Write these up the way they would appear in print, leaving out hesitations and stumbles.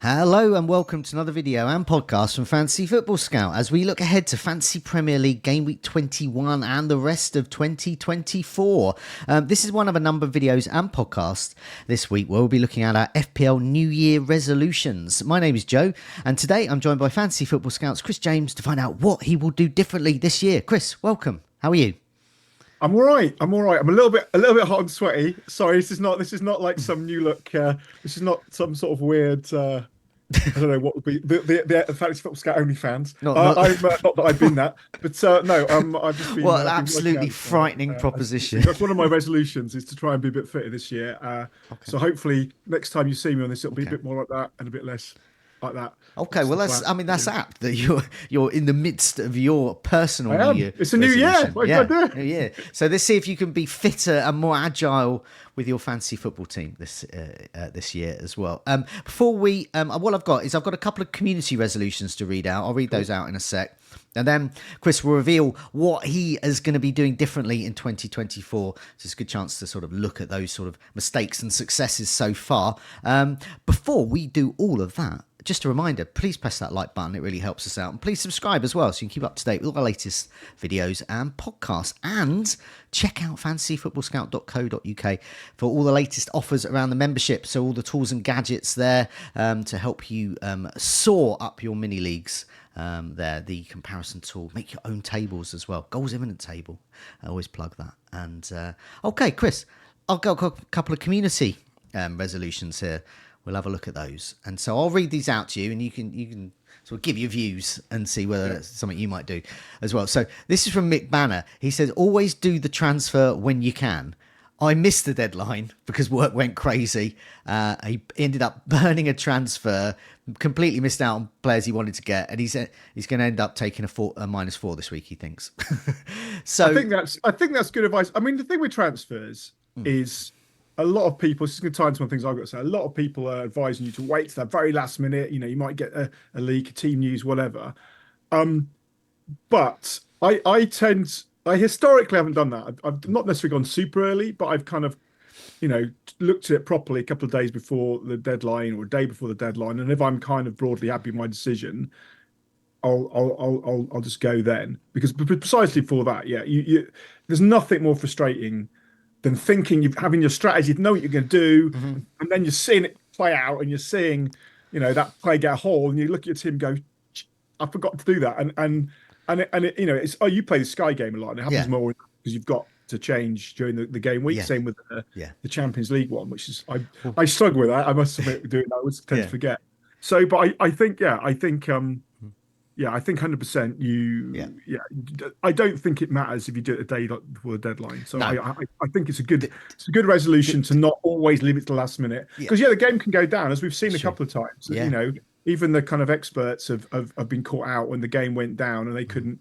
Hello and welcome to another video and podcast from Fantasy Football Scout as we look ahead to Fantasy Premier League Game Week 21 and the rest of 2024. This is one of a number of videos and podcasts this week where we'll be looking at our FPL New Year Resolutions. My name is Joe and today I'm joined by Fantasy Football Scout's Chris James to find out what he will do differently this year. Chris, welcome. How are you? I'm all right. I'm a little bit hot and sweaty. Sorry, this is not like some new look. This is not some sort of weird. I don't know what would be the Fantasy Football Scout only fans. Not that I've been that, but no. I've just been. What an absolutely frightening proposition. That's one of my resolutions is to try and be a bit fitter this year. Okay. So hopefully next time you see me on this, it'll be a bit more like that and a bit less like that. Okay, well that's apt that you're in the midst of your personal New Year. It's a new year. New year. So let's see if you can be fitter and more agile with your fantasy football team this year as well. Before we, what I've got a couple of community resolutions to read out. I'll read those out in a sec. And then Chris will reveal what he is going to be doing differently in 2024. So it's a good chance to sort of look at those sort of mistakes and successes so far. Before we do all of that, just a reminder, please press that like button. It really helps us out. And please subscribe as well so you can keep up to date with all our latest videos and podcasts. And check out fantasyfootballscout.co.uk for all the latest offers around the membership. So all the tools and gadgets there to help you soar up your mini leagues. There, the comparison tool. Make your own tables as well. Goals imminent table. I always plug that. And okay, Chris, I've got a couple of community resolutions here. We'll have a look at those. And so I'll read these out to you and you can sort of give your views and see whether it's something you might do as well. So this is from Mick Banner. He says, always do the transfer when you can. I missed the deadline because work went crazy. He ended up burning a transfer, completely missed out on players he wanted to get. And he's going to end up taking a -4 this week, he thinks. So I think that's good advice. I mean, the thing with transfers is a lot of people, this is going to tie into one of the things I've got to say, a lot of people are advising you to wait to that very last minute. You know, you might get a leak, a team news, whatever. But I historically haven't done that. I've not necessarily gone super early, but I've kind of, looked at it properly a couple of days before the deadline or a day before the deadline. And if I'm kind of broadly happy with my decision, I'll just go then. Because precisely for that, there's nothing more frustrating than thinking having your strategy, know what you're going to do, and then you're seeing it play out, and you're seeing, that play get a hole, and you look at your team and go, I forgot to do that, and it's you play the Sky game a lot, and it happens more because you've got to change during the game week. Same with the Champions League one, which is I struggle with that. I must admit, doing that, I always tend to forget. So, but I think 100%. I don't think it matters if you do it a day before the deadline. So no. I think it's a good resolution to not always leave it to the last minute because the game can go down as we've seen a couple of times. Even the kind of experts have been caught out when the game went down and they couldn't,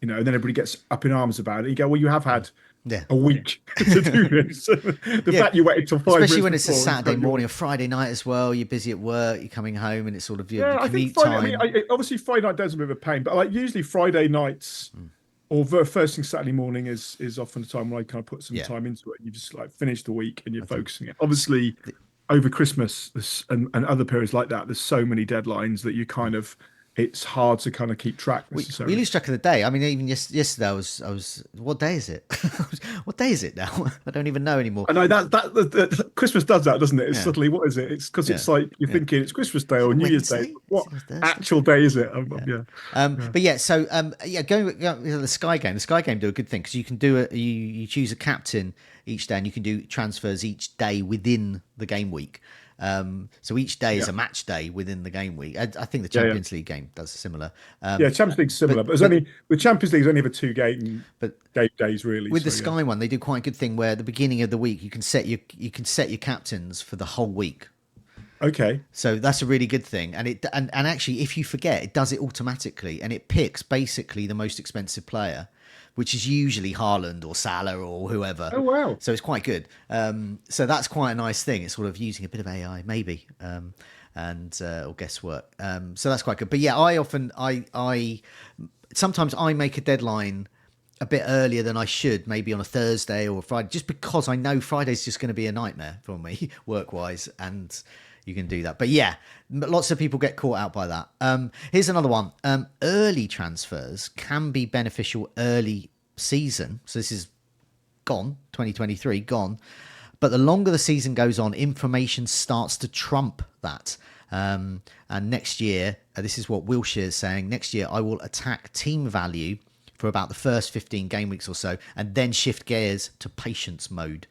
and then everybody gets up in arms about it. You go, well, you have had a week to do this. The fact you waited till 5 minutes, especially when it's a Saturday morning or Friday night as well. You're busy at work, you're coming home, and it's sort of your commute time. Obviously, Friday night does a bit of a pain, but usually Friday nights or first thing Saturday morning is often the time when I kind of put some time into it. You just finish the week and you're focusing it. Obviously, over Christmas and other periods like that, there's so many deadlines that you kind of. It's hard to kind of keep track necessarily. We lose track of the day. I mean, even yesterday, I was. What day is it? What day is it now? I don't even know anymore. I know that Christmas does that, doesn't it? It's suddenly, what is it? It's because it's like you're thinking it's Christmas Day or New Year's Day. What actual day is it? But so going with the Sky game. The Sky game do a good thing because you can do you choose a captain each day, and you can do transfers each day within the game week. So each day is a match day within the game week. I think the Champions League game does similar. Champions League's similar, but the Champions League's only ever 2 game days really. With the Sky one, they do quite a good thing where at the beginning of the week you can set your captains for the whole week. Okay. So that's a really good thing, and actually, if you forget, it does it automatically, and it picks basically the most expensive player, which is usually Haaland or Salah or whoever. Oh, wow. So it's quite good. So that's quite a nice thing. It's sort of using a bit of AI, maybe, or guesswork. So that's quite good. But sometimes I make a deadline a bit earlier than I should, maybe on a Thursday or a Friday, just because I know Friday's just going to be a nightmare for me work-wise. And you can do that. But yeah, lots of people get caught out by that. Here's another one. Early transfers can be beneficial early season. So this is gone, 2023 gone. But the longer the season goes on, information starts to trump that. And next year, this is what Wilshere is saying, next year I will attack team value for about the first 15 game weeks or so, and then shift gears to patience mode.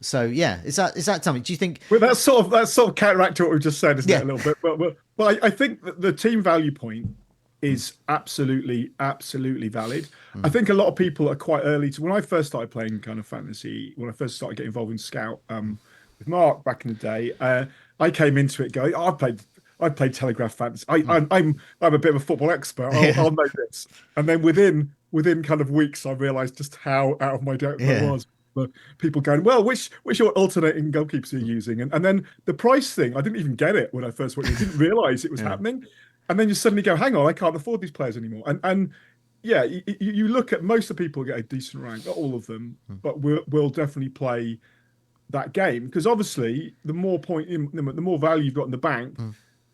So yeah, is that something? Do you think? Well, that's sort of counteracting what we've just said, isn't it? A little bit. But I think that the team value point is absolutely valid. I think a lot of people are quite early to. When I first started playing kind of fantasy, when I first started getting involved in Scout with Mark back in the day, I came into it going, oh, I played Telegraph fantasy. I'm a bit of a football expert. I'll know this. And then within kind of weeks, I realised just how out of my depth I was. But people going, well, which alternating goalkeepers are you using? And then the price thing, I didn't even get it when I first went. I didn't realise it was happening. And then you suddenly go, hang on, I can't afford these players anymore. And yeah, you look at most of the people get a decent rank, not all of them, but will definitely play that game, because obviously the more value you've got in the bank,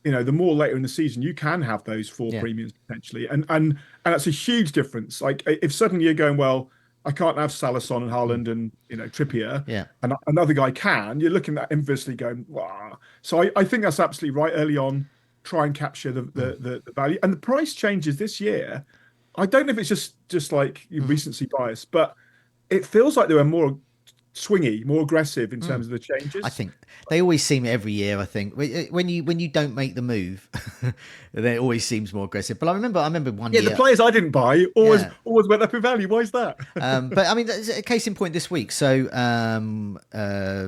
the more later in the season you can have those four premiums potentially, and that's a huge difference. Like if suddenly you're going, well, I can't have Salah, Son, and Haaland and Trippier, and another guy can, you're looking at inversely going, wow. So I think that's absolutely right. Early on, try and capture the value, and the price changes this year. I don't know if it's just like recency bias, but it feels like they were more swingy, more aggressive in terms of the changes. I think they always seem every year. I think when you don't make the move, then it always seems more aggressive. But I remember one year. Yeah, the players I didn't buy always went up in value. Why is that? But I mean, a case in point this week. So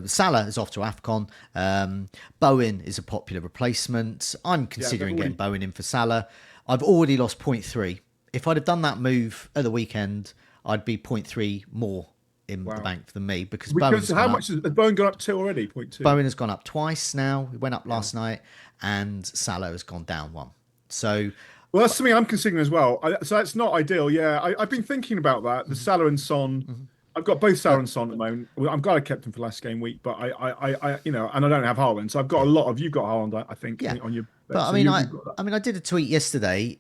Salah is off to AFCON. Bowen is a popular replacement. I'm considering getting Bowen in for Salah. I've already lost 0.3. If I'd have done that move at the weekend, I'd be 0.3 more in the bank than me, because Bowen's how much has Bowen gone up to already? 0.2. Bowen has gone up twice now. He went up last night, and Salah has gone down one. So, well, that's something I'm considering as well. So that's not ideal. Yeah, I've been thinking about that. The Salah and Son. I've got both Salah and Son at the moment. I'm glad I kept them for last game week, but I and I don't have Haaland, so I've got a lot of. You've got Haaland, I think, on your. But I mean, I did a tweet yesterday,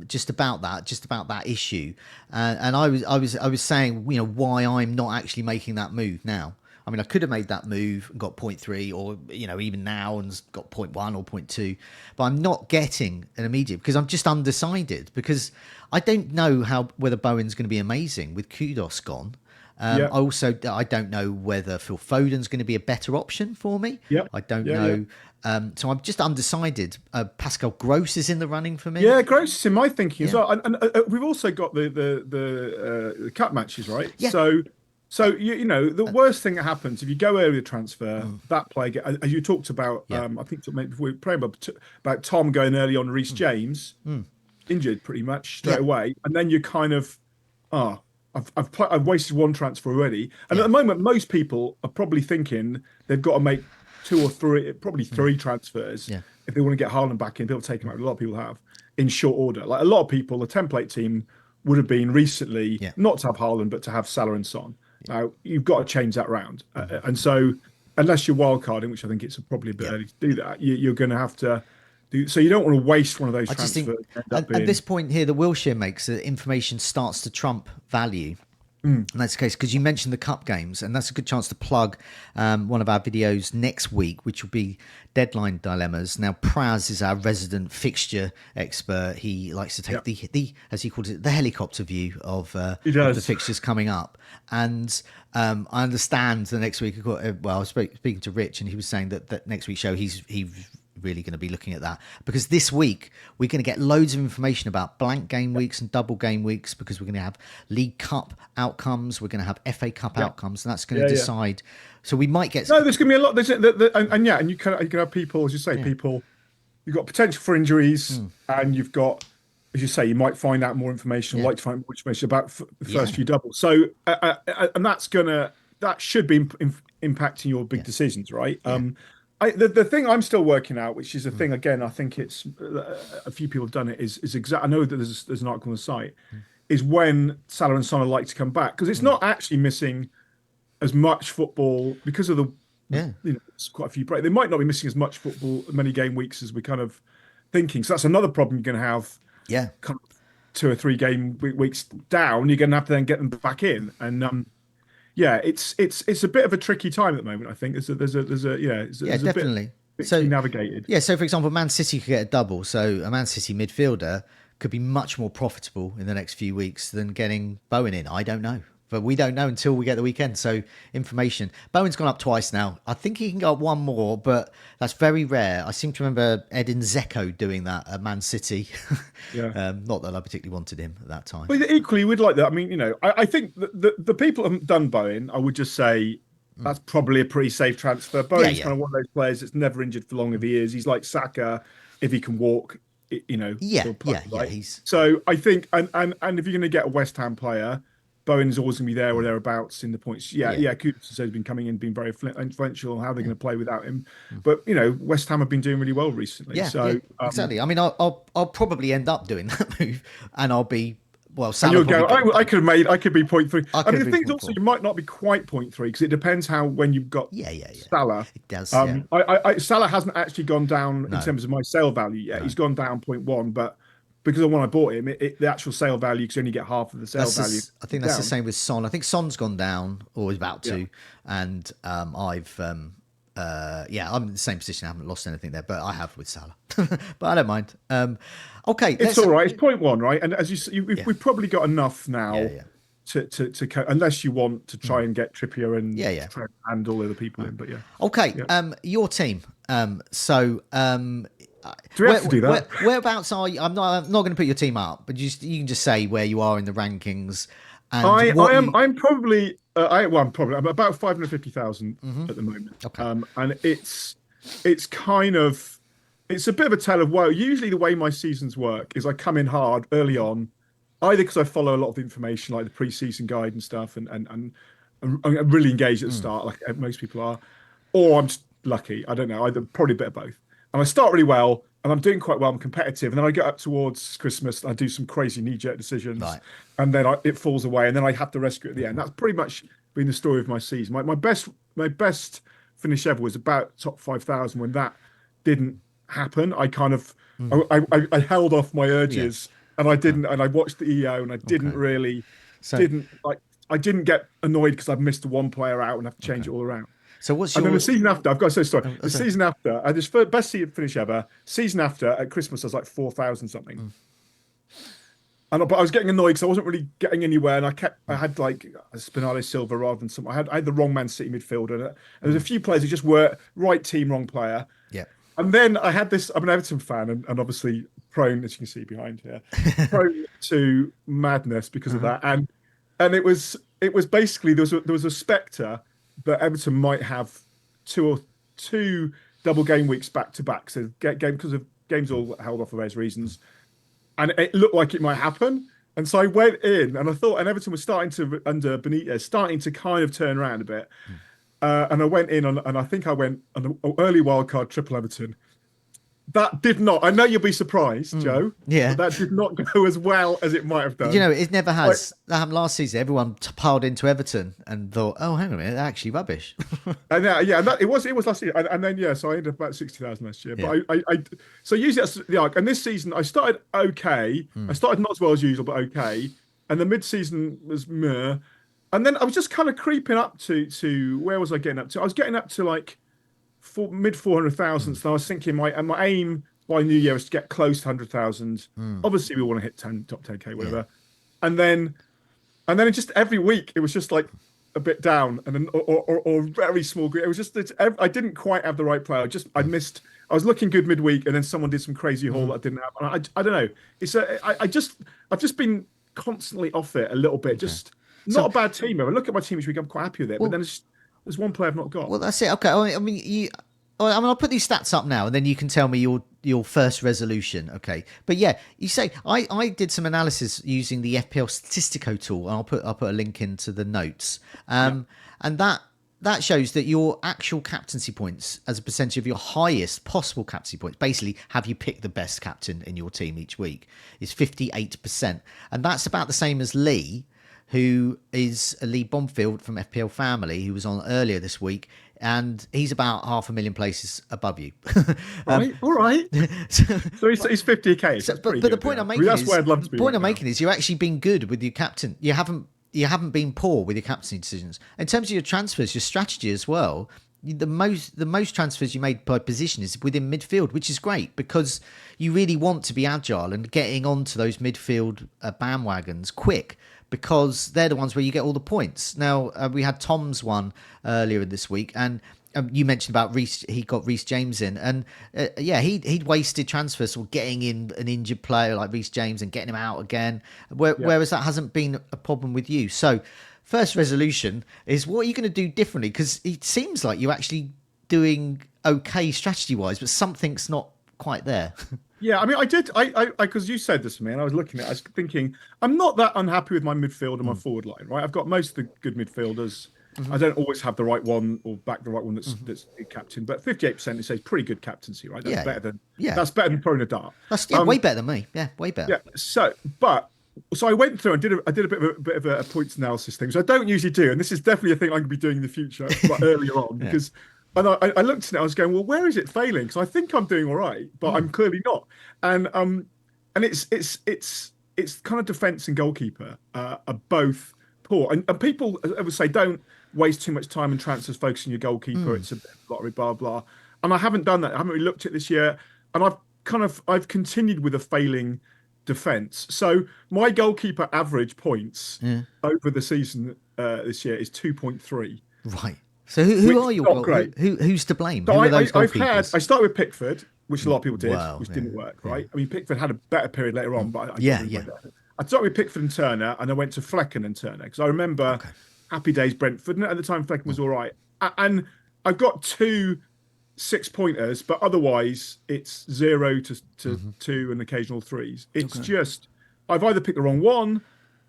just about that issue, and I was saying, why I'm not actually making that move now. I mean, I could have made that move and got 0.3, or even now and got 0.1 or 0.2, but I'm not getting an immediate, because I'm just undecided, because I don't know whether Bowen's going to be amazing with Kudos gone. I don't know whether Phil Foden's going to be a better option for me. I don't know. So I'm just undecided. Pascal Gross is in the running for me. Yeah, Gross is in my thinking as well. And we've also got the cup matches, right? Yeah. So the worst thing that happens if you go early transfer, that player, as you talked about, I think maybe before we were praying about Tom going early on, Reece James, injured pretty much straight away, and then you kind of, I've wasted one transfer already. And at the moment, most people are probably thinking they've got to make 2 or 3, probably 3 transfers if they want to get Haaland back in. They'll take him out. A lot of people have in short order. Like a lot of people, the template team would have been recently not to have Haaland, but to have Salah and Son. Now you've got to change that round, and so unless you're wildcarding, which I think it's probably a bit early to do that, you're going to have to. So you don't want to waste one of those transfers. At this point here, the Wilshere makes that information starts to trump value. And that's the case because you mentioned the cup games, and that's a good chance to plug one of our videos next week, which will be deadline dilemmas. Now, Praz is our resident fixture expert. He likes to take the as he calls it, the helicopter view of the fixtures coming up. And I understand the next week. Well, I was speaking to Rich, and he was saying that next week's show he's really going to be looking at that, because this week we're going to get loads of information about blank game weeks and double game weeks, because we're going to have League Cup outcomes, we're going to have FA Cup outcomes, and that's going to decide. So we might get there's going to be a lot. And you can have people, as you say, people. You've got potential for injuries, and you've got, as you say, you might find out more information, like to find more information about the first few doubles. So and that should be impacting your big decisions, right? The thing I'm still working out, which is a thing, again, I think it's a few people have done it, is exact. I know that there's an article on the site, is when Salah and Son are like to come back, because it's not actually missing as much football because of the Yeah. It's quite a few breaks. They might not be missing as much football, many game weeks as we're kind of thinking. So that's another problem you're going to have. Yeah. Kind of 2 or 3 weeks down, you're going to have to then get them back in, and yeah, it's a bit of a tricky time at the moment. I think there's a bit Definitely. to be So, navigated. yeah, so for example, Man City could get a double. So a Man City midfielder could be much more profitable in the next few weeks than getting Bowen in. I don't know. But we don't know until we get the weekend. So information. Bowen's gone up twice now. I think he can go up one more, but that's very rare. I seem to remember Edin Dzeko doing that at Man City. Yeah. Not that I particularly wanted him at that time. But equally, we'd like that. I mean, I think the people who haven't done Bowen, I would just say that's probably a pretty safe transfer. Bowen's kind of one of those players that's never injured for long if he is. He's like Saka if he can walk. Yeah, right? he's So I think, and if you're going to get a West Ham player, Bowen's always going to be there or thereabouts in the points. Yeah. Kudus has been coming in, been very influential on how they're going to play without him. But West Ham have been doing really well recently. exactly. I mean, I'll probably end up doing that move, and I'll be And Salah. you'll go. I could be 0.3. I mean, the thing is be also you might not be quite 0.3 because it depends when you've got Salah. It does. Salah hasn't actually gone down in terms of my sale value yet. He's gone down 0.1, but because of when I bought him, the actual sale value because you only get half of the sale value. I think that's the same with Son. I think Son's gone down or is about to, and I've I'm in the same position. I haven't lost anything there, but I have with Salah. But I don't mind. Okay, it's all right. It's 0.1, right? And as you see, we've probably got enough now to unless you want to try and get Trippier and try and all the other people in. But okay. Your team. Do we have to do that? Whereabouts are you? I'm not going to put your team up, but you can just say where you are in the rankings. And I'm probably I'm about 550,000 at the moment. Okay. And it's a bit of a tale of woe. Usually the way my seasons work is I come in hard early on, either because I follow a lot of the information like the pre-season guide and stuff, and I'm really engaged at the start, like most people are, or I'm just lucky. I don't know. Either probably a bit of both. And I start really well, and I'm doing quite well. I'm competitive, and then I get up towards Christmas. I do some crazy knee-jerk decisions, and then it falls away, and then I have to rescue it at the end. That's pretty much been the story of my season. My best finish ever was about top 5,000. When that didn't happen, I kind of I held off my urges, and I didn't. And I watched the EO, and I didn't really I didn't get annoyed because I've missed one player out and have to change it all around. So what's and your... then the season after, I've got to say, sorry. The season after, I just best finish ever. Season after at Christmas, I was like 4,000 something. But I was getting annoyed because I wasn't really getting anywhere, and I had like Spinale Silva rather than some. I had the wrong Man City midfielder. And there was a few players who just were right team, wrong player. Yeah. And then I had this. I'm an Everton fan, and obviously prone, as you can see behind here, prone to madness because of that. And it was basically there was a spectre that Everton might have two double game weeks back to back. So because of games all held off for various reasons, and it looked like it might happen. And so I went in, and I thought, and Everton was starting to under Benitez, starting to kind of turn around a bit. And I went in and I think I went on an early wildcard triple Everton. That did not. I know you'll be surprised, Joe. Yeah, but that did not go as well as it might have done. It never has. That happened last season. Everyone piled into Everton and thought, "Oh, hang on a minute, they're actually rubbish." And it was last year. And then so I ended up about 60,000 last year. But I so usually that's the arc. And this season I started okay. I started not as well as usual, but okay. And the mid-season was meh. And then I was just kind of creeping up to where was I getting up to? I was getting up to like mid 400,000. So I was thinking my aim by New Year is to get close to 100,000. Obviously, we want to hit top 10k, whatever. And then just every week it was just like a bit down, and then or very small. It was just I didn't quite have the right player. I missed. I was looking good midweek, and then someone did some crazy haul that I didn't have. I don't know. I've just been constantly off it a little bit. Just not a bad team. I look at my team each week. I'm quite happy with it, but then there's one player I've not got. Well, that's it. Okay. I'll put these stats up now, and then you can tell me your first resolution. Okay. But yeah, you say I did some analysis using the FPL Statistico tool, and I'll put a link into the notes. And that shows that your actual captaincy points as a percentage of your highest possible captaincy points, basically have you picked the best captain in your team each week, is 58%. And that's about the same as Lee, who is Lee Bomfield from FPL Family, who was on earlier this week, and he's about 500,000 places above you. Right, all right. So he's 50k. So but the point I'm making that's is where I'd love to be. Point I'm making is you're actually been good with your captain. You haven't been poor with your captaincy decisions. In terms of your transfers, your strategy as well. The most transfers you made by position is within midfield, which is great because you really want to be agile and getting onto those midfield bandwagons quick, because they're the ones where you get all the points. Now, we had Tom's one earlier this week, and you mentioned about Reece. He got Reece James in, and he'd wasted transfers or getting in an injured player like Reece James and getting him out again, whereas that hasn't been a problem with you. So first resolution is, what are you going to do differently? Because it seems like you're actually doing okay strategy-wise, but something's not quite there. Yeah, I mean, because you said this to me, and I was looking at it, I was thinking, I'm not that unhappy with my midfield and my forward line, right? I've got most of the good midfielders. I don't always have the right one or back the right one that's captain, but 58% is a pretty good captaincy, right? That's better than throwing a dart. That's way better than me. Yeah, way better. Yeah. So I went through and did a bit of a points analysis thing, which I don't usually do, and this is definitely a thing I'm going to be doing in the future, like earlier on, because. And I looked at it, I was going, well, where is it failing? Because I think I'm doing all right, but I'm clearly not. And it's kind of defense and goalkeeper are both poor. And people, I would say, don't waste too much time and transfers focusing on your goalkeeper. It's a bit of lottery, blah, blah. And I haven't done that. I haven't really looked at this year. And I've continued with a failing defense. So my goalkeeper average points over the season this year is 2.3. Right. So who are your who's to blame? So I started with Pickford, which a lot of people did, which didn't work, right? I mean, Pickford had a better period later on, but I started with Pickford and Turner, and I went to Flecken and Turner because I remember Happy Days Brentford, and at the time Flecken was all right. And I've got 2 6-pointers, but otherwise it's 0 to 2 and occasional 3s. It's just I've either picked the wrong one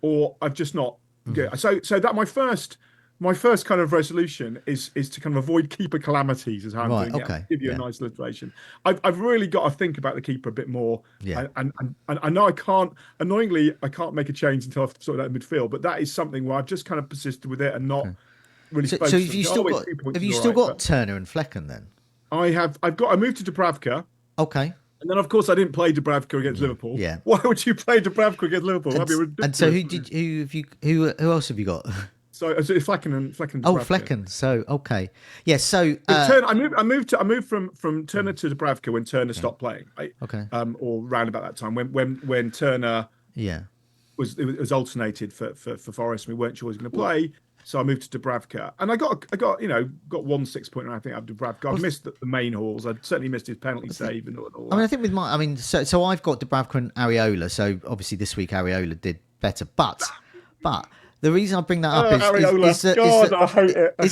or I've just not good. So that my first kind of resolution is to kind of avoid keeper calamities, is how I'm doing it. Give you a nice illustration. I've really got to think about the keeper a bit more. Yeah. And I know I can't make a change until I've sorted out midfield, but that is something where I've just kind of persisted with it and not really. So have you still got Turner and Flecken then? I moved to Dubravka. Okay. And then, of course, I didn't play Dubravka against Liverpool. Yeah. Why would you play Dubravka against Liverpool? That'd be ridiculous. And so who else have you got? So Flecken and Flecken. Oh, Flecken. So okay, yeah. So Turner, I moved from Turner to Dubravka when Turner stopped playing, right? Okay. Or round about that time when Turner was alternated for Forest, and we weren't sure he was going to play. So I moved to Dubravka, and I got 1 6-pointer. I think out of Dubravka. I've missed the main hauls. I certainly missed his penalty save and all that. I mean, I think so I've got Dubravka and Areola. So obviously this week Areola did better, but. The reason I bring that up is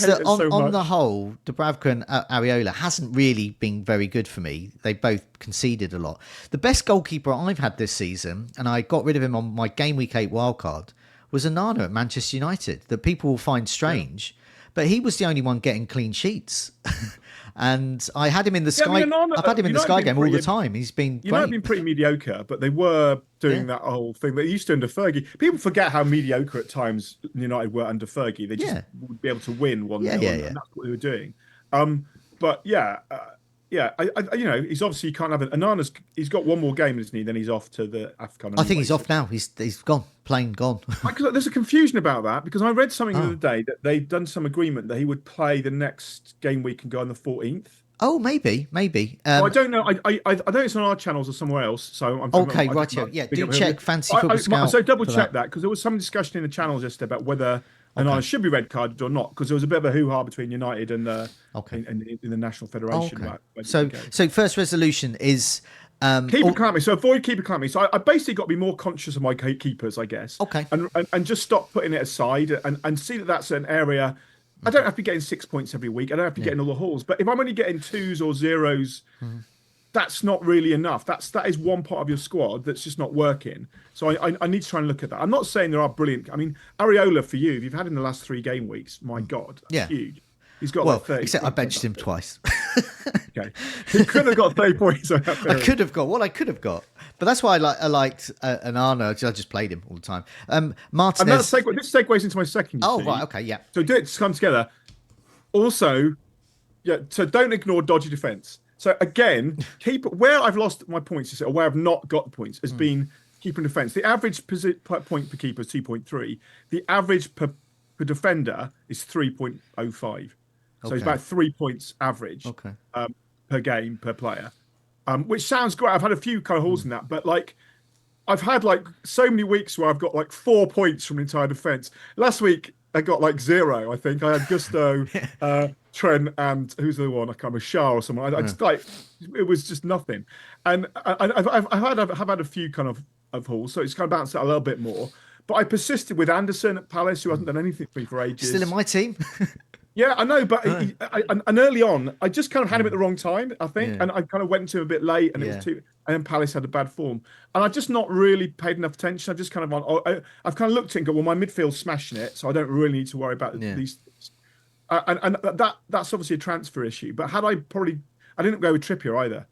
that on the whole, Dubravka and Areola hasn't really been very good for me. They both conceded a lot. The best goalkeeper I've had this season, and I got rid of him on my Gameweek 8 wildcard, was Onana at Manchester United, that people will find strange. But he was the only one getting clean sheets. And I had him in the Sky. I've had him in the Sky game all the time. He's been great. Been pretty mediocre, but they were doing that whole thing they used to under Fergie. People forget how mediocre at times United were under Fergie. They just would be able to win 1-0, and that's what they were doing. But he's obviously can't have Onana's. He's got one more game, isn't he? Then he's off to the AFCON. I think he's off now. He's gone, plain gone. There's a confusion about that because I read something the other day that they've done some agreement that he would play the next game week and go on the 14th. Oh, maybe. I don't know. I don't know it's on our channels or somewhere else. So I'm okay. Right. Yeah. Do check Fancy Football Scout. So double check that because there was some discussion in the channels yesterday about whether Onana should be red carded or not, because there was a bit of a hoo-ha between United and in the National Federation. Okay. So first resolution is keeper calamity. So avoid keeper calamity. So I basically got to be more conscious of my keepers, I guess. Okay. And just stop putting it aside and see that that's an area. I don't have to be getting 6 points every week. I don't have to be getting all the hauls. But if I'm only getting 2s or 0s, that's not really enough. That is one part of your squad that's just not working. So I need to try and look at that. I'm not saying there are brilliant. I mean, Areola for you, if you've had him the last 3 game weeks, my God, that's huge. He's got like 30. Except I benched him twice. Okay, who could have got 30 points on that I period? could have got what I could have got, but that's why I liked Anana. I just played him all the time. And that Martinez. this segues into my second. You Oh right, see, okay, yeah. so do it to come together. Also, yeah. So don't ignore dodgy defense. So again, keep where I've lost my points, or where I've not got the points, has been keeper and defense. The average point per keeper is 2.3. The average per defender is 3.05. So it's Okay, about 3 points average okay. per game per player, which sounds great. I've had a few kind of holes in that, but like I've had like so many weeks where I've got like 4 points from the entire defense. Last week I got like zero. I think I had Gusto, Trent, and who's the other one? I can't remember, Shah or someone. I just like it was just nothing. And I've had a few kind of hauls, so it's kind of bounced out a little bit more. But I persisted with Anderson at Palace, who hasn't done anything for me for ages. Still in my team. Yeah, I know, but and early on, I just kind of had him at the wrong time, I think, Yeah. and I kind of went to him a bit late, and it was too. And then Palace had a bad form, and I've just not really paid enough attention. I've just kind of I've kind of looked at it and go, well, my midfield's smashing it, so I don't really need to worry about these things. And that's obviously a transfer issue. But I didn't go with Trippier either.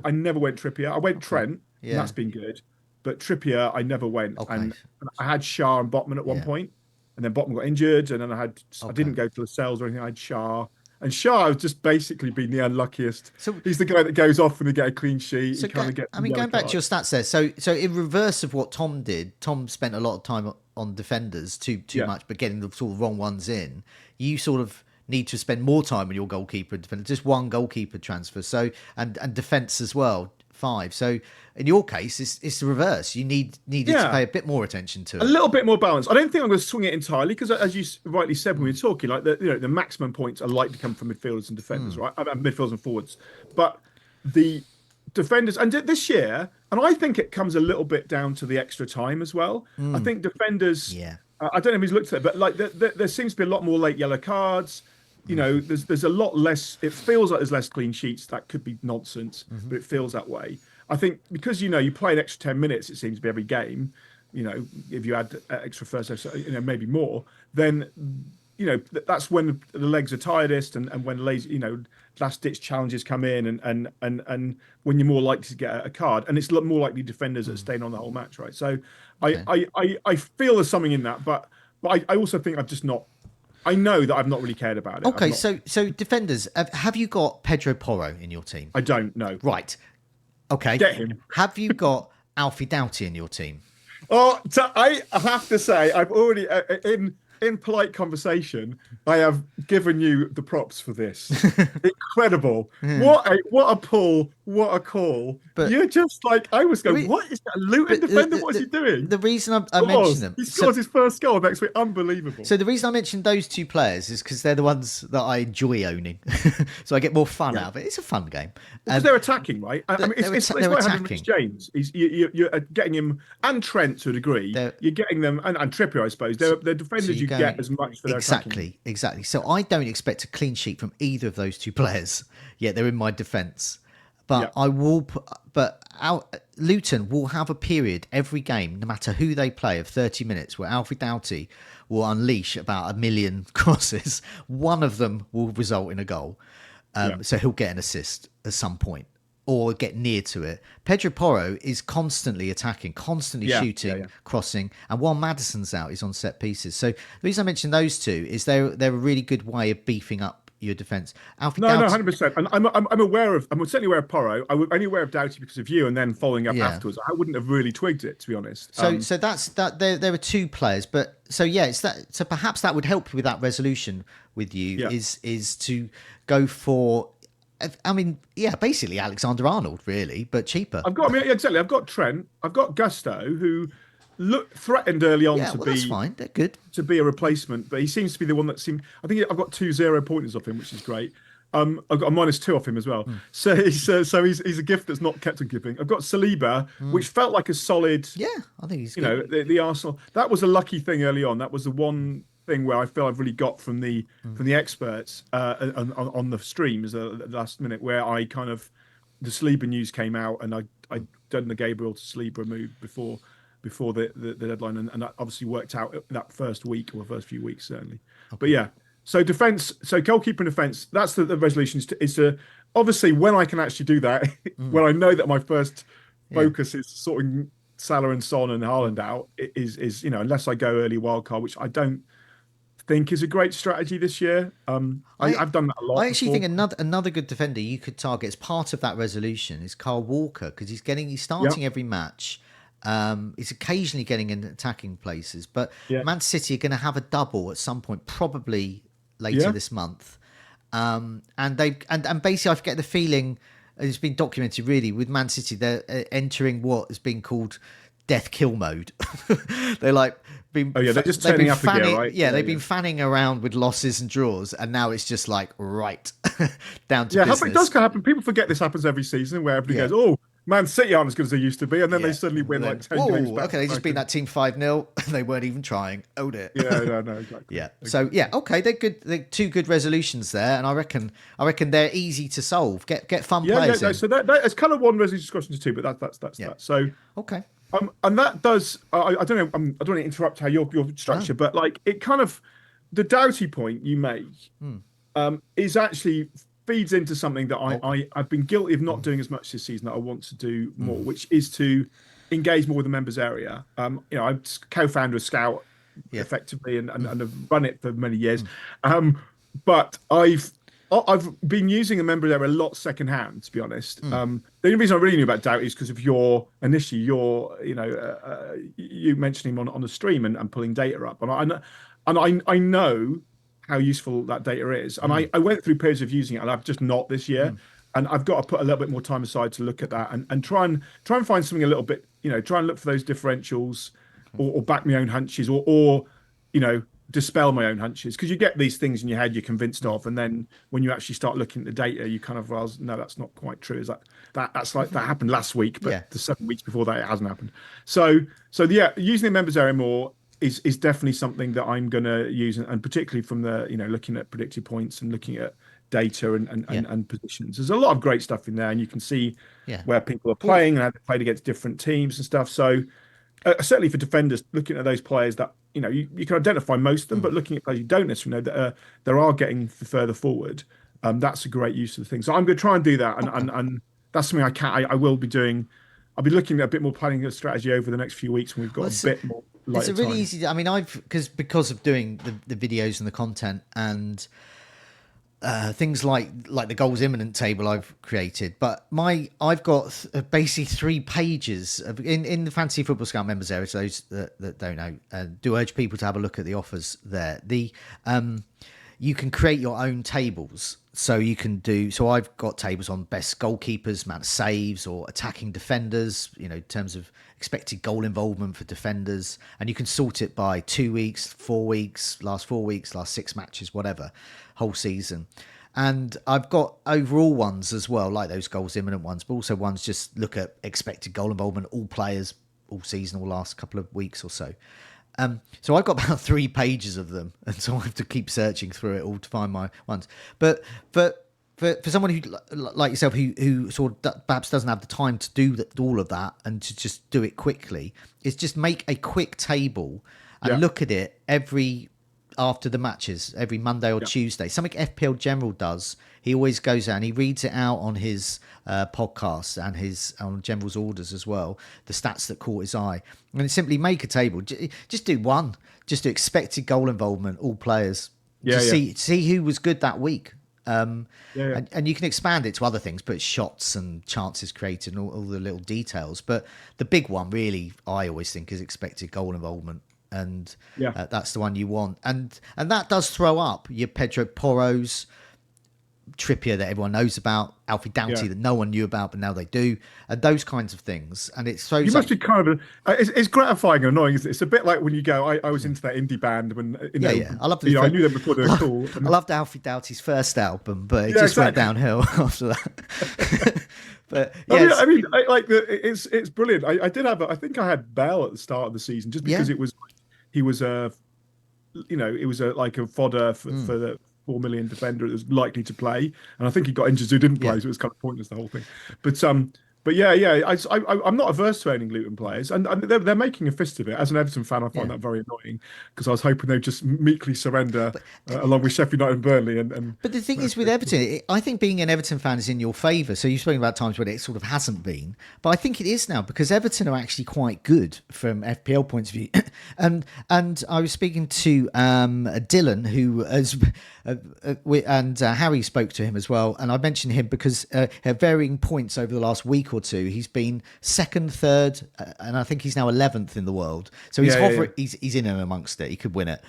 I never went Trippier. I went Trent, and that's been good. But Trippier, I never went, and I had Shah and Botman at one point. And then Botman got injured, and then I didn't go to Lascelles or anything. I had Shah, and Shah has just basically been the unluckiest. So he's the guy that goes off when they get a clean sheet. So kind of gets going back to your stats there. So in reverse of what Tom did, Tom spent a lot of time on defenders too much, but getting the sort of wrong ones in. You sort of need to spend more time on your goalkeeper and defender. Just one goalkeeper transfer. So and defense as well. 5. So in your case, it's the reverse. You needed to pay a bit more attention to it. A little bit more balance. I don't think I'm going to swing it entirely because, as you rightly said when we were talking, like the maximum points are likely to come from midfielders and defenders, right? Midfielders and forwards. But the defenders, and this year, and I think it comes a little bit down to the extra time as well. I think defenders. Yeah. I don't know if he's looked at it, but like there seems to be a lot more late yellow cards. There's a lot less. It feels like there's less clean sheets. That could be nonsense, but it feels that way. I think because you play an extra 10 minutes, it seems to be every game. If you add extra first, maybe more, then that's when the legs are tiredest and when last ditch challenges come in and when you're more likely to get a card, and it's more likely defenders that are staying on the whole match, right? So I feel there's something in that, but I also think I've just not. I know that I've not really cared about it. Okay, so defenders, have you got Pedro Porro in your team? I don't know. Right. Okay. Get him. Have you got Alfie Doughty in your team? Oh, so I have to say, I've already in polite conversation, I have given you the props for this. Incredible! What a pull! What a call! But you're just like I was going. What is that Luton defender? What is he doing? The reason I mentioned them, he scores his first goal next week. Unbelievable. So the reason I mentioned those two players is because they're the ones that I enjoy owning, so I get more fun out of it. It's a fun game. Because they're attacking, right? I mean, it's like having Rich James. You're getting him and Trent to a degree. You're getting them and Trippier, I suppose. They're defenders you get as much for their attacking. Exactly. So I don't expect a clean sheet from either of those two players. Yet they're in my defence. But I will. Luton will have a period every game, no matter who they play, of 30 minutes where Alfie Doughty will unleash about 1 million crosses. One of them will result in a goal. So he'll get an assist at some point or get near to it. Pedro Porro is constantly attacking, constantly shooting, crossing, and while Maddison's out, he's on set pieces. So the reason I mentioned those two is they're a really good way of beefing up your defence. No, 100%. And I'm aware of. I'm certainly aware of Porro. I was only aware of Doughty because of you, and then following up afterwards. I wouldn't have really twigged it, to be honest. So that's that. There are two players, but it's that. So perhaps that would help with that resolution with you. Is to go for. I mean, basically Alexander Arnold, really, but cheaper. Exactly. I've got Trent. I've got Gusto, who threatened early on to be. That's fine. They're good to be a replacement, but he seems to be the one that seemed. I think I've got 2 0-pointers off him, which is great. I've got a -2 off him as well. So he's a gift that's not kept on giving. I've got Saliba, which felt like a solid. Yeah, I think he's. Good. The Arsenal. That was a lucky thing early on. That was the one thing where I feel I've really got from the experts on the streams at the last minute, where I kind of the Saliba news came out and I done the Gabriel to Saliba move before the deadline, and that obviously worked out that first week or the first few weeks certainly. Okay. But so defense, so goalkeeper and defense. That's the resolution is to obviously when I can actually do that, Mm, when I know that my first yeah. focus is sorting Salah and Son and Mm. Haaland out, is unless I go early wildcard, which I don't think is a great strategy this year. I I've done that a I lot actually think before. another good defender you could target as part of that resolution is Carl Walker because he's Yeah, starting every match. He's occasionally getting in attacking places, but yeah, Man City are going to have a double at some point, probably later yeah. this month. And basically, I get the feeling it's been documented really with Man City. They're entering what has been called death kill mode. They're like Oh yeah, they're just they've been turning up a gear, fanning, right? yeah, Yeah, they've yeah. been fanning around with losses and draws, and now it's just like right down to Yeah, it does business. kind of happen. People forget this happens every season where everybody Yeah, goes, "Oh, Man City aren't as good as they used to be," and then they yeah. suddenly And win like then 10 games whoa, back okay, to they just back. beat And that team 5-0. They weren't even trying. Owed it. yeah, no, no, exactly, Yeah. So yeah, exactly. okay, they're good. They're two good resolutions there, and I reckon they're easy to solve. Get fun Yeah, yeah. players No, in. so that it's kind of one resolution question to two, but that's Yeah. that. So Okay. and that does. I don't know. I don't want to interrupt how your No. structure, but like it kind of the Doughty point you make Hmm. is actually feeds into something that Okay. I've been guilty of not Hmm. doing as much this season that I want to do more, Hmm. which is to engage more with the members area. I'm co-founder of Scout Yeah. effectively Hmm. and have run it for many years. Hmm. But I've been using a member area a lot secondhand, to be honest. Hmm. The only reason I really knew about Doubt is because of you mentioning him on the stream and pulling data up, and I know how useful that data is. And Hmm. I went through periods of using it, and I've just not this year. Hmm. And I've got to put a little bit more time aside to look at Okay. that and try and find something a little bit, try and look for those differentials or back my own hunches or you know, dispel my own hunches because you get these things in your head you're convinced Hmm. of, and then when you actually start looking at the data, you kind of realize, no, that's not quite true. Is that's like that happened last week, but Yeah. the 7 weeks before that it hasn't happened. So yeah, using the members area more is definitely something that I'm going to use, and particularly from the looking at predicted points and looking at data Yeah. and positions. There's a lot of great stuff in there, and you can see Yeah. where people are Well. playing and how they played against different teams and stuff. So certainly for defenders, looking at those players that you can identify most of them, Hmm. but looking at players you don't necessarily know that there are getting further forward, that's a great use of the thing. So I'm going to try and do that, and Okay. that's something I will be doing. I'll be looking at a bit more planning a strategy over the next few weeks when we've got Well, a bit more it's lighter a really time. easy. I mean, I've because of doing the videos and the content and things like the goals imminent table I've created. But I've got basically 3 pages in the Fantasy Football Scout members area. So those that don't know, do urge people to have a look at the offers there. You can create your own tables. So you can do. So I've got tables on best goalkeepers, amount of saves, or attacking defenders. In terms of expected goal involvement for defenders, and you can sort it by 2 weeks, 4 weeks, last 4 weeks, last 6 matches, whatever, whole season. And I've got overall ones as well, like those goals imminent ones, but also ones just look at expected goal involvement, all players, all season, all last couple of weeks or so. So I've got about 3 pages of them, and so I have to keep searching through it all to find my ones. But for someone who like yourself who sort of perhaps doesn't have the time to do all of that and to just do it quickly, is just make a quick table and Yeah, look at it after the matches every Monday or yeah, Tuesday. Something FPL General does. He always goes out and he reads it out on his podcast and his on General's orders as well. The stats that caught his eye, and then simply make a table. Just do one. Just do expected goal involvement, all players. yeah, Just yeah, see who was good that week. yeah, yeah. And you can expand it to other things, but shots and chances created and all the little details. But the big one, really, I always think, is expected goal involvement, and Yeah. that's the one you want. And that does throw up your Pedro Porros, Trippier that everyone knows about, Alfie Yeah. Doughty that no one knew about, but now they do, and those kinds of things. And it You throws up. must be kind of it's gratifying and annoying. Isn't it? It's a bit like when you go. I was into that indie band when Yeah, yeah. I loved I knew them before they were cool. I loved Alfie Doughty's first album, but it Yeah, just went exactly. downhill after that. But yes, Like it's brilliant. I did have I think I had Bell at the start of the season just yeah. because he was a it was a like a fodder Mm, for the 4 million defender that was likely to play, and I think he got injured who didn't yeah. play, so it was kind of pointless the whole thing. But But yeah, I'm not averse to owning Luton players, and they're making a fist of it. As an Everton fan, I find Yeah. that very annoying because I was hoping they'd just meekly surrender But along with Sheffield United and Burnley. And But the thing is with Everton, I think being an Everton fan is in your favour. So you've spoken about times when it sort of hasn't been, but I think it is now because Everton are actually quite good from FPL points of view. and I was speaking to Dylan, who has, and Harry spoke to him as well. And I mentioned him because at varying points over the last week or two, he's been second, third, and I think he's now 11th in the world. So he's hovering, he's in and amongst it. He could win it.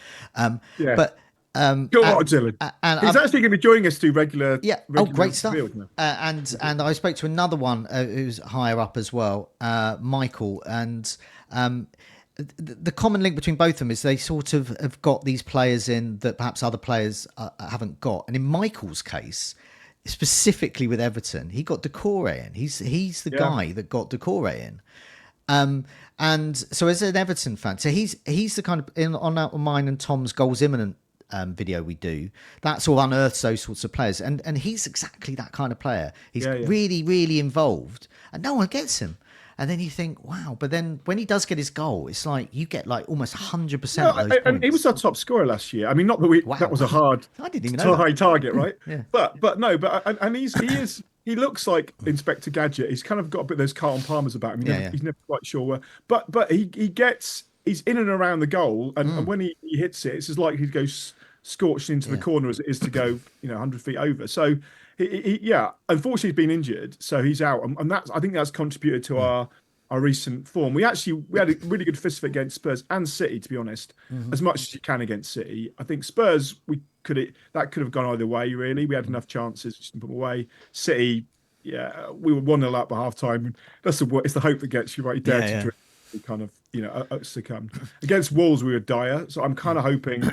yeah. But Go on, Dylan. and He's actually going to be joining us to regular. yeah. regular Great stuff. field now. And I spoke to another one who's higher up as well, Michael. And the common link between both of them is they sort of have got these players in that perhaps other players haven't got. And in Michael's case, specifically with Everton, he got Decore in. He's the guy that got Decore in. And so as an Everton fan, so he's the kind of on mine and Tom's goals imminent video we do, that sort of unearths those sorts of players, and he's exactly that kind of player. He's really, really involved, and no one gets him. And then you think, wow! But then when he does get his goal, it's like you get like almost 100% of those points. And he was our top scorer last year. I mean, not that that was a hard, I didn't even know high target, right? Yeah. But he looks like Inspector Gadget. He's kind of got a bit of those Carlton Palmers about him. He's never quite sure where. But he's in and around the goal, and when he hits it, it's as likely to go scorched into the corner as it is to go 100 feet over. So unfortunately he's been injured, so he's out, and I think that's contributed to our recent form. We had a really good fist fight against Spurs and City, to be honest, as much as you can against City. I think Spurs that could have gone either way. Really, we had enough chances, just didn't put them away. City, we were 1-0 up at half time. It's the hope that gets you right. You dare to drift, you kind of succumb. Against Wolves, we were dire, so I'm kind of hoping.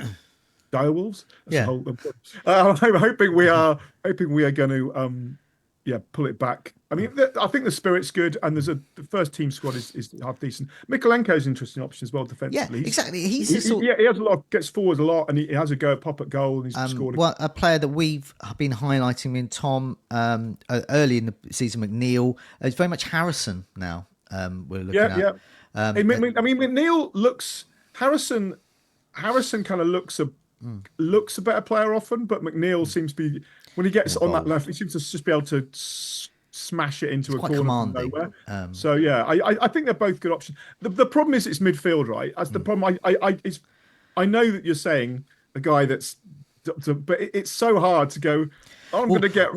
Dire Wolves. I'm hoping we are going to pull it back. I mean, I think the spirit's good, and the first team squad is half decent. Mikolenko's an interesting option as well defensively. Yeah, exactly. He has a lot, gets forward a lot, and he has a go at pop at goal, and he's scored. Well, a player that we've been highlighting, me and Tom, early in the season, McNeil. It's very much Harrison now. We're looking at. I mean, McNeil looks Harrison kind of looks a better player often, but McNeil seems to be, when he gets on that left, he seems to just be able to smash it into a corner from nowhere. I think they're both good options. The problem is it's midfield, right? That's the problem. I know that you're saying a guy that's, but it's so hard to go. I'm going to get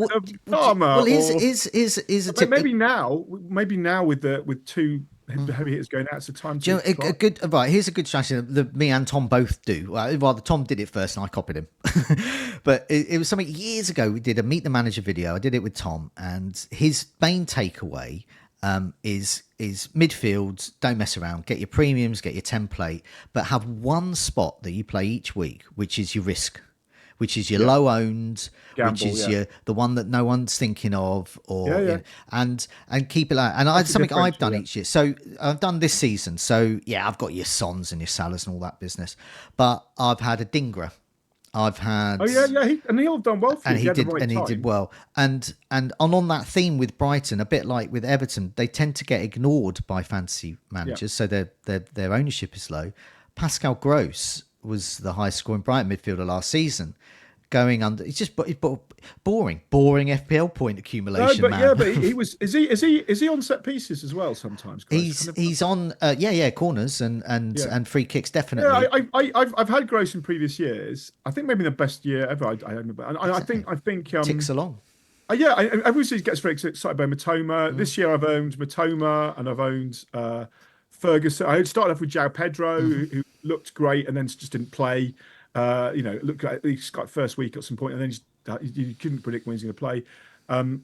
Palmer. Well, is a tip. Maybe now with two heavy hitters going out, it's a time to a good right. Here's a good strategy that me and Tom both do. Rather, Tom did it first, and I copied him. But it was something years ago. We did a Meet the Manager video. I did it with Tom, and his main takeaway is midfield. Don't mess around. Get your premiums, get your template, but have one spot that you play each week, which is your risk. Which is your low owned, which is the one that no one's thinking of, and keep it like. And that's something I've done each year. So I've done this season. So I've got your Sons and your Salahs and all that business, but I've had a Dingra. I've had Neil done well for you. He did well. And on that theme with Brighton, a bit like with Everton, they tend to get ignored by fantasy managers, so their ownership is low. Pascal Gross was the highest scoring Brighton midfielder last season. Going under, it's just boring FPL point accumulation. But he was. Is he on set pieces as well? Sometimes he's on corners and free kicks definitely. Yeah, I've had Gross in previous years. I think maybe the best year ever. I remember, and I think ticks along. Everybody gets very excited by Matoma. This year I've owned Matoma and I've owned Ferguson. I started off with João Pedro, who looked great and then just didn't play. Looked like he's got first week at some point, and then you couldn't predict when he's going to play.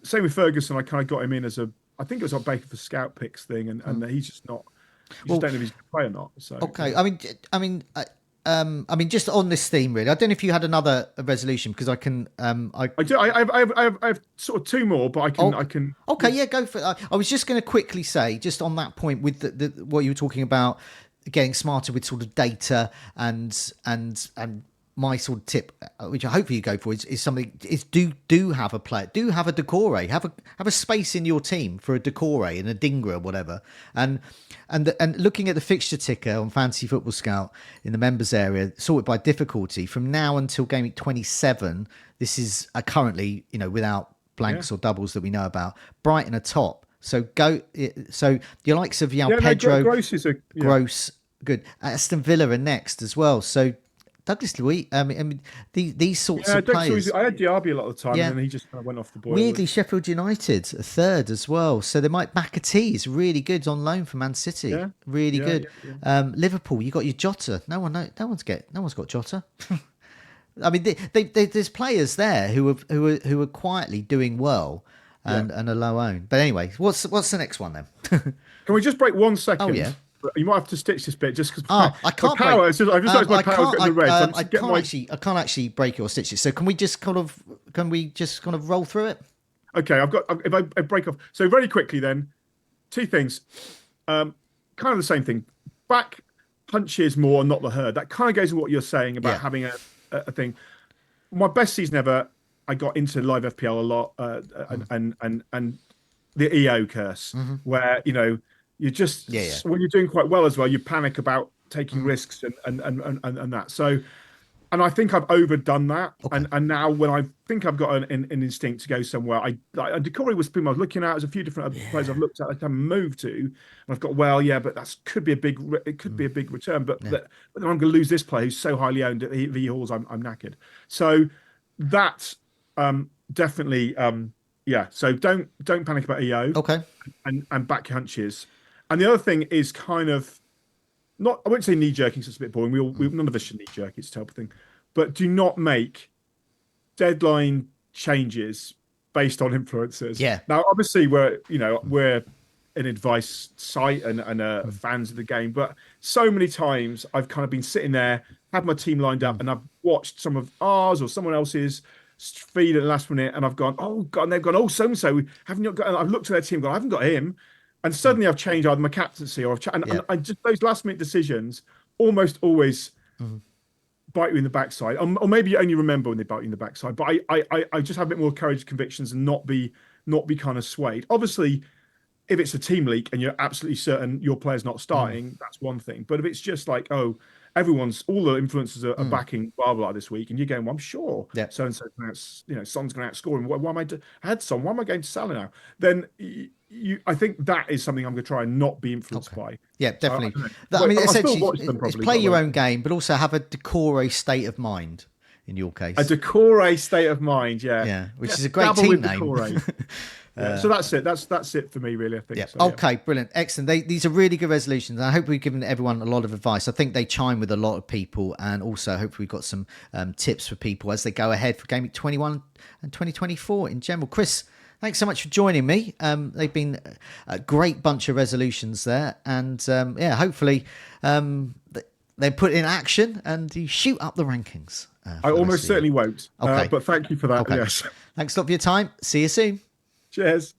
Same with Ferguson. I kind of got him in as I think it was our FFScout picks thing, and he's just not. You just don't know if he's going to play or not. So okay, I mean, just on this theme, really. I don't know if you had another resolution because I can. I do. I have sort of two more, but I can. Okay, yeah, go for it. I was just going to quickly say, just on that point with what you were talking about, getting smarter with sort of data and my sort of tip, which I hopefully you go for, is something is do have a player, do have a Decore, have a space in your team for a Decore and a Dingra or whatever, and looking at the fixture ticker on Fantasy Football Scout in the members area, sorted by difficulty from now until Game Week 27. This is currently, without blanks or doubles that we know about. Brighton are top, so so your likes of Pedro, Gross, good. Aston Villa are next as well. So Douglas Luiz, these sorts of players. I had Diaby a lot of the time, and then he just kind of went off the boil. Weirdly, Sheffield United a third as well. So they might McAtee is really good on loan for Man City. Yeah. Really good. Yeah. Liverpool, you got your Jota. No one's got Jota. I mean, there's players there who are quietly doing well and are low owned. But anyway, what's the next one then? Can we just break 1 second? Oh yeah. You might have to stitch this bit just because. I can't. I've just noticed my power's getting red. I can't actually break your stitches. So can we just kind of roll through it? Okay, if I break off. So very quickly then, 2 things. Kind of the same thing. Back punches more, not the herd. That kind of goes with what you're saying about having a thing. My best season ever, I got into live FPL a lot, and the EO curse, where you just when you're doing quite well as well, you panic about taking risks and that. So, and I think I've overdone that. Okay. And now when I think I've got an instinct to go somewhere, Decore was people I was looking at. There's a few different other players I've looked at. I haven't moved to, and I've got but that could be a big return. But then I'm going to lose this player who's so highly owned at the halls. I'm knackered. So that's definitely So don't panic about EO. Okay. And back hunches. And the other thing is kind of not, I won't say knee jerking, so it's a bit boring. None of us should knee jerk, it's a terrible thing. But do not make deadline changes based on influencers. Yeah. Now, obviously, we're an advice site and fans of the game, but so many times I've kind of been sitting there, had my team lined up, and I've watched some of ours or someone else's feed at the last minute, and I've gone, oh God, and they've gone, oh, so-and-so, haven't you got, and I've looked at their team, gone, I haven't got him. And suddenly I've changed either my captaincy or and I just those last minute decisions almost always bite you in the backside, or maybe you only remember when they bite you in the backside. But I just have a bit more courage, convictions, and not be kind of swayed. Obviously, if it's a team leak and you're absolutely certain your player's not starting, that's one thing. But if it's just like, oh, all the influencers are backing blah blah this week, and you're going, well, I'm sure so and so, Son's going to outscore him. Why am I had Son? Why am I going to Salah now? Then I think that is something I'm going to try and not be influenced by. Yeah, definitely. Essentially, it's play your own game, but also have a Decore state of mind. In your case, a Decore state of mind, which is a great team name. So that's it. That's it for me, really. I think. Yeah. So, okay, brilliant, excellent. These are really good resolutions. I hope we've given everyone a lot of advice. I think they chime with a lot of people, and also hopefully we've got some tips for people as they go ahead for Game Week 21 and 2024 in general. Chris, thanks so much for joining me. They've been a great bunch of resolutions there, and hopefully they're put in action and you shoot up the rankings. I almost certainly won't. Okay. But thank you for that. Okay. Yes. Thanks a lot for your time. See you soon. Cheers.